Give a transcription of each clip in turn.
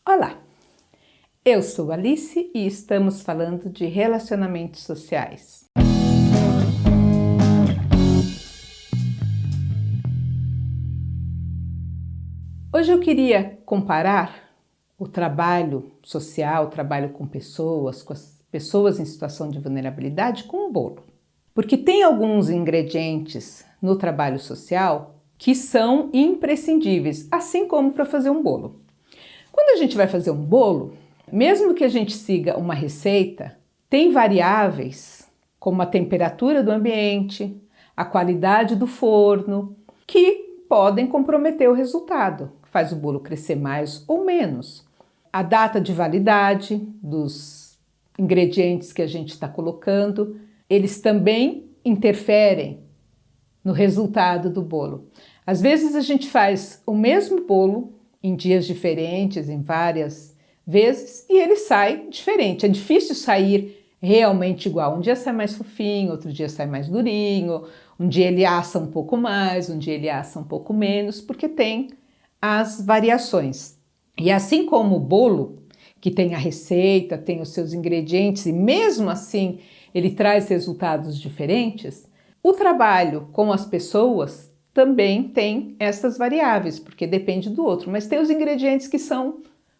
Olá, eu sou Alice e estamos falando de relacionamentos sociais. Hoje eu queria comparar o trabalho social, o trabalho com as pessoas em situação de vulnerabilidade com um bolo. Porque tem alguns ingredientes no trabalho social que são imprescindíveis, assim como para fazer um bolo. Quando a gente vai fazer um bolo, mesmo que a gente siga uma receita, tem variáveis como a temperatura do ambiente, a qualidade do forno, que podem comprometer o resultado, faz o bolo crescer mais ou menos. A data de validade dos ingredientes que a gente está colocando, eles também interferem no resultado do bolo. Às vezes a gente faz o mesmo bolo em dias diferentes, em várias vezes, e ele sai diferente. É difícil sair realmente igual. Um dia sai mais fofinho, outro dia sai mais durinho, um dia ele assa um pouco mais, um dia ele assa um pouco menos, porque tem as variações. E assim como o bolo, que tem a receita, tem os seus ingredientes, e mesmo assim ele traz resultados diferentes, o trabalho com as pessoas também tem essas variáveis, porque depende do outro, mas tem os ingredientes que são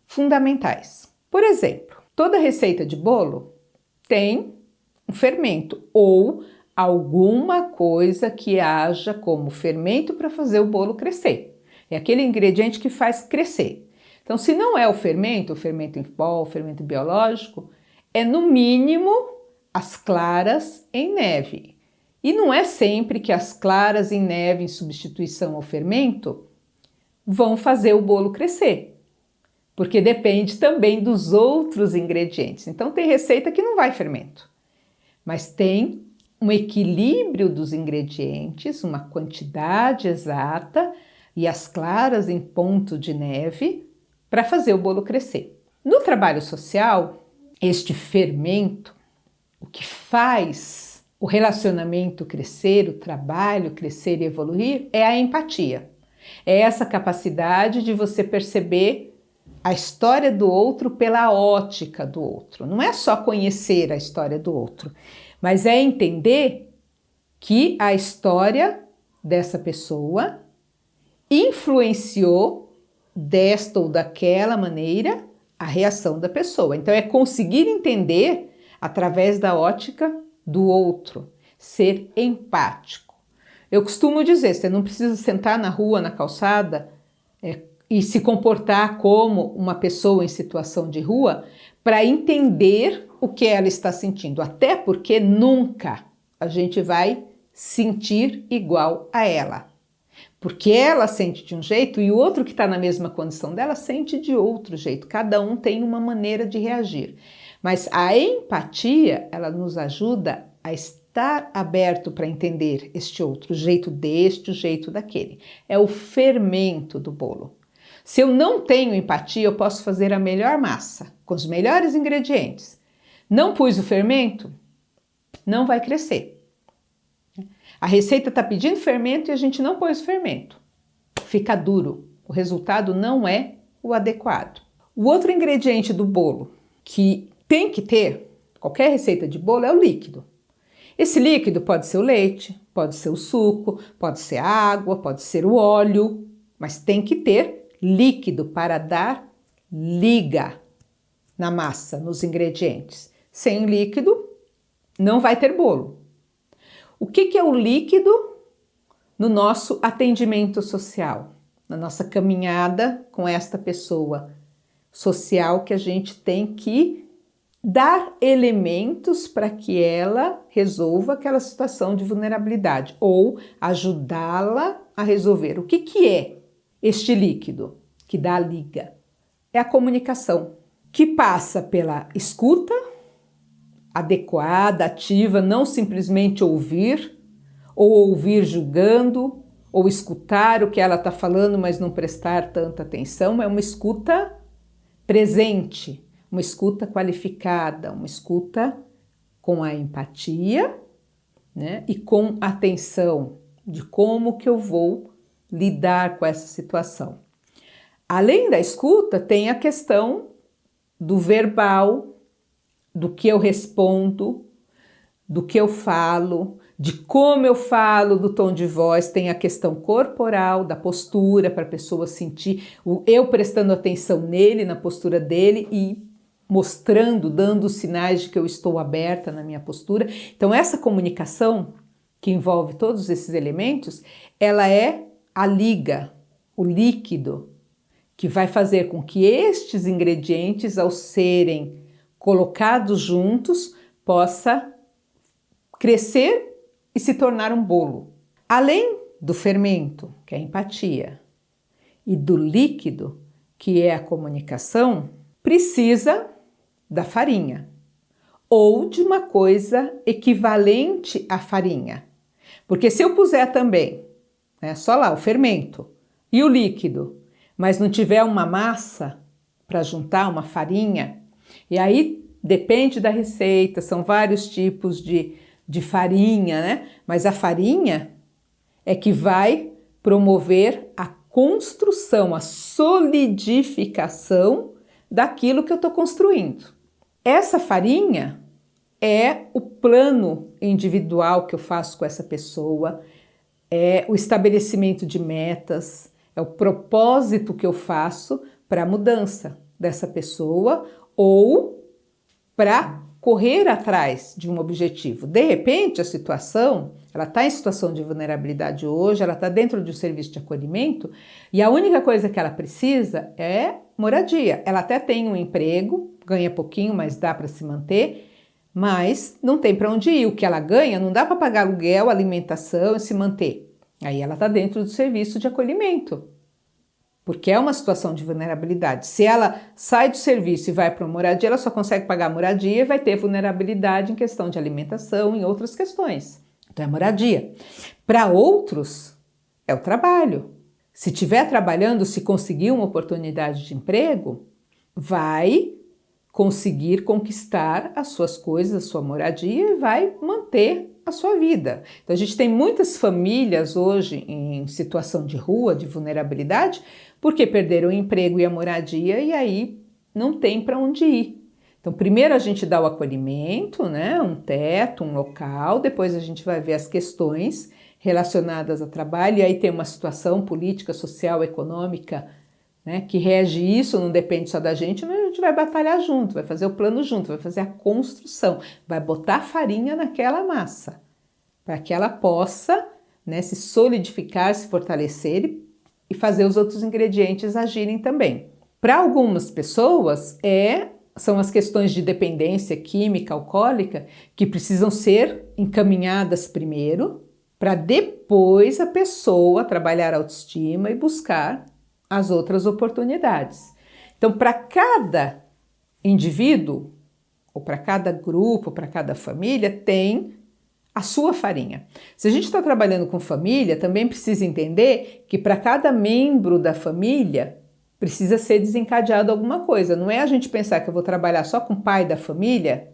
fundamentais. Por exemplo, toda receita de bolo tem um fermento ou alguma coisa que haja como fermento para fazer o bolo crescer. É aquele ingrediente que faz crescer. Então, se não é o fermento em pó, o fermento biológico, é no mínimo as claras em neve. E não é sempre que as claras em neve, em substituição ao fermento, vão fazer o bolo crescer, porque depende também dos outros ingredientes. Então tem receita que não vai fermento, mas tem um equilíbrio dos ingredientes, uma quantidade exata e as claras em ponto de neve para fazer o bolo crescer. No trabalho social, este fermento, o que faz o relacionamento crescer, o trabalho crescer e evoluir, é a empatia. É essa capacidade de você perceber a história do outro pela ótica do outro. Não é só conhecer a história do outro, mas é entender que a história dessa pessoa influenciou desta ou daquela maneira a reação da pessoa. Então é conseguir entender através da ótica do outro, ser empático. Eu costumo dizer, você não precisa sentar na rua, na calçada e se comportar como uma pessoa em situação de rua para entender o que ela está sentindo, até porque nunca a gente vai sentir igual a ela. Porque ela sente de um jeito e o outro que está na mesma condição dela sente de outro jeito. Cada um tem uma maneira de reagir. Mas a empatia, ela nos ajuda a estar aberto para entender este outro, o jeito deste, o jeito daquele. É o fermento do bolo. Se eu não tenho empatia, eu posso fazer a melhor massa, com os melhores ingredientes. Não pus o fermento, não vai crescer. A receita está pedindo fermento e a gente não pôs o fermento. Fica duro. O resultado não é o adequado. O outro ingrediente do bolo que tem que ter, qualquer receita de bolo, é o líquido. Esse líquido pode ser o leite, pode ser o suco, pode ser a água, pode ser o óleo, mas tem que ter líquido para dar liga na massa, nos ingredientes. Sem líquido, não vai ter bolo. O que é o líquido no nosso atendimento social, na nossa caminhada com esta pessoa social que a gente tem que dar elementos para que ela resolva aquela situação de vulnerabilidade ou ajudá-la a resolver. O que é este líquido que dá a liga? É a comunicação, que passa pela escuta adequada, ativa, não simplesmente ouvir, ou ouvir julgando, ou escutar o que ela está falando, mas não prestar tanta atenção. É uma escuta presente, uma escuta qualificada, uma escuta com a empatia, né, e com atenção de como que eu vou lidar com essa situação. Além da escuta, tem a questão do verbal, do que eu respondo, do que eu falo, de como eu falo, do tom de voz, tem a questão corporal, da postura, para a pessoa sentir, eu prestando atenção nele, na postura dele e mostrando, dando sinais de que eu estou aberta na minha postura. Então essa comunicação, que envolve todos esses elementos, ela é a liga, o líquido, que vai fazer com que estes ingredientes, ao serem colocados juntos, possa crescer e se tornar um bolo. Além do fermento, que é a empatia, e do líquido, que é a comunicação, precisa da farinha ou de uma coisa equivalente à farinha. Porque se eu puser também, só lá o fermento e o líquido, mas não tiver uma massa para juntar, uma farinha, e aí depende da receita, são vários tipos de farinha, né? Mas a farinha é que vai promover a construção, a solidificação daquilo que eu estou construindo. Essa farinha é o plano individual que eu faço com essa pessoa, é o estabelecimento de metas, é o propósito que eu faço para a mudança dessa pessoa ou para correr atrás de um objetivo. De repente, a situação, ela está em situação de vulnerabilidade hoje, ela está dentro de um serviço de acolhimento e a única coisa que ela precisa é moradia. Ela até tem um emprego, ganha pouquinho, mas dá para se manter, mas não tem para onde ir. O que ela ganha não dá para pagar aluguel, alimentação e se manter. Aí ela está dentro do serviço de acolhimento, porque é uma situação de vulnerabilidade. Se ela sai do serviço e vai para uma moradia, ela só consegue pagar a moradia e vai ter vulnerabilidade em questão de alimentação, em outras questões. Então é moradia. Para outros, é o trabalho. Se estiver trabalhando, se conseguir uma oportunidade de emprego, vai conseguir conquistar as suas coisas, a sua moradia e vai manter a sua vida. Então a gente tem muitas famílias hoje em situação de rua, de vulnerabilidade, porque perderam o emprego e a moradia e aí não tem para onde ir. Então primeiro a gente dá o acolhimento, né, um teto, um local, depois a gente vai ver as questões relacionadas ao trabalho e aí tem uma situação política, social, econômica, né, que rege isso, não depende só da gente, mas a gente vai batalhar junto, vai fazer o plano junto, vai fazer a construção, vai botar farinha naquela massa, para que ela possa, né, se solidificar, se fortalecer e fazer os outros ingredientes agirem também. Para algumas pessoas, são as questões de dependência química, alcoólica, que precisam ser encaminhadas primeiro, para depois a pessoa trabalhar a autoestima e buscar as outras oportunidades. Então, para cada indivíduo, ou para cada grupo, para cada família, tem a sua farinha. Se a gente está trabalhando com família, também precisa entender que para cada membro da família precisa ser desencadeado alguma coisa. Não é a gente pensar que eu vou trabalhar só com o pai da família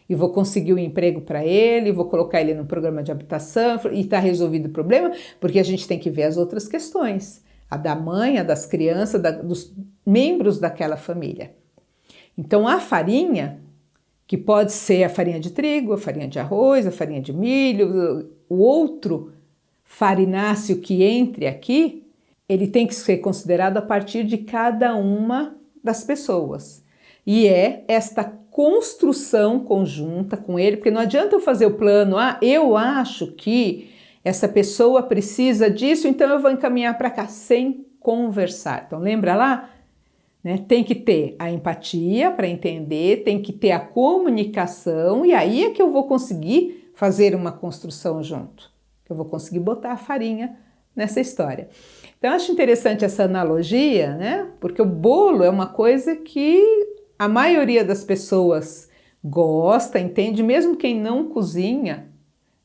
e vou conseguir um emprego para ele, vou colocar ele no programa de habitação e está resolvido o problema, porque a gente tem que ver as outras questões. A da mãe, a das crianças, dos membros daquela família. Então a farinha, que pode ser a farinha de trigo, a farinha de arroz, a farinha de milho, o outro farináceo que entre aqui, ele tem que ser considerado a partir de cada uma das pessoas. E é esta construção conjunta com ele, porque não adianta eu fazer o plano, eu acho que essa pessoa precisa disso, então eu vou encaminhar para cá, sem conversar. Então lembra lá? Né? Tem que ter a empatia para entender, tem que ter a comunicação e aí é que eu vou conseguir fazer uma construção junto. Eu vou conseguir botar a farinha nessa história. Então eu acho interessante essa analogia, né? Porque o bolo é uma coisa que a maioria das pessoas gosta, entende, mesmo quem não cozinha,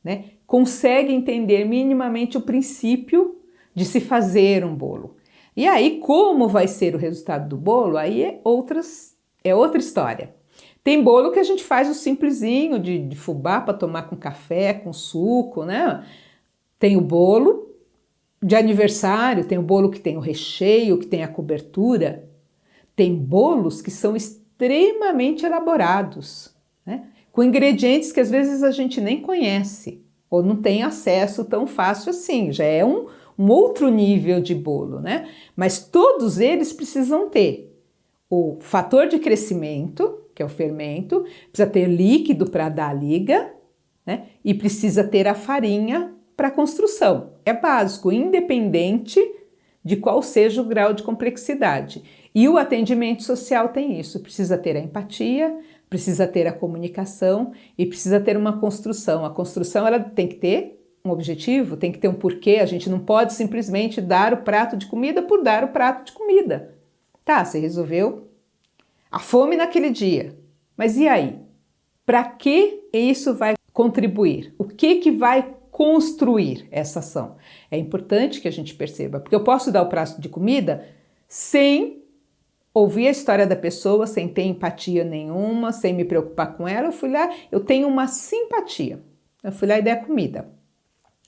né? Consegue entender minimamente o princípio de se fazer um bolo. E aí, como vai ser o resultado do bolo, aí é outra história. Tem bolo que a gente faz o simplesinho de fubá para tomar com café, com suco, né? Tem o bolo de aniversário, tem o bolo que tem o recheio, que tem a cobertura. Tem bolos que são extremamente elaborados, né? Com ingredientes que às vezes a gente nem conhece ou não tem acesso tão fácil assim. Já é um outro nível de bolo, né? Mas todos eles precisam ter o fator de crescimento, que é o fermento, precisa ter líquido para dar a liga, né? E precisa ter a farinha para a construção. É básico, independente de qual seja o grau de complexidade. E o atendimento social tem isso, precisa ter a empatia, precisa ter a comunicação e precisa ter uma construção. A construção ela tem que ter um objetivo, tem que ter um porquê, a gente não pode simplesmente dar o prato de comida por dar o prato de comida. Tá, você resolveu a fome naquele dia, mas e aí? Para que isso vai contribuir? O que vai construir essa ação? É importante que a gente perceba, porque eu posso dar o prato de comida sem ouvir a história da pessoa, sem ter empatia nenhuma, sem me preocupar com ela. Eu fui lá, eu tenho uma simpatia. Eu fui lá e dei a comida.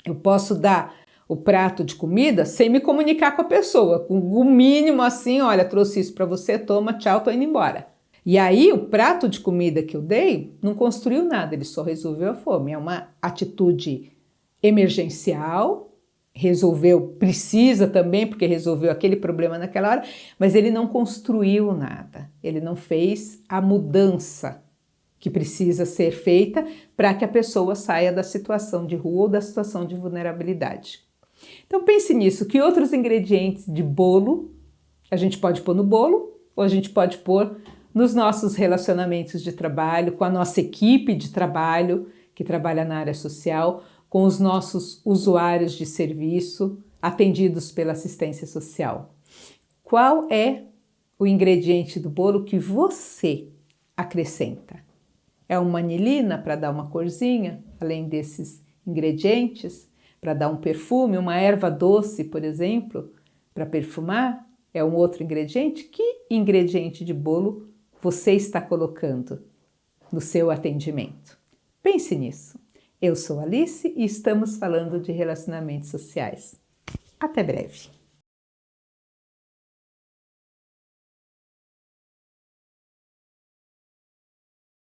Eu posso dar o prato de comida sem me comunicar com a pessoa, com o mínimo assim, olha, trouxe isso para você, toma, tchau, tô indo embora. E aí o prato de comida que eu dei não construiu nada, ele só resolveu a fome. É uma atitude emergencial, resolveu, precisa também, porque resolveu aquele problema naquela hora, mas ele não construiu nada, ele não fez a mudança que precisa ser feita para que a pessoa saia da situação de rua ou da situação de vulnerabilidade. Então pense nisso, que outros ingredientes de bolo a gente pode pôr no bolo ou a gente pode pôr nos nossos relacionamentos de trabalho, com a nossa equipe de trabalho que trabalha na área social, com os nossos usuários de serviço atendidos pela assistência social. Qual é o ingrediente do bolo que você acrescenta? É uma anilina para dar uma corzinha, além desses ingredientes, para dar um perfume, uma erva doce, por exemplo, para perfumar? É um outro ingrediente? Que ingrediente de bolo você está colocando no seu atendimento? Pense nisso. Eu sou Alice e estamos falando de relacionamentos sociais. Até breve!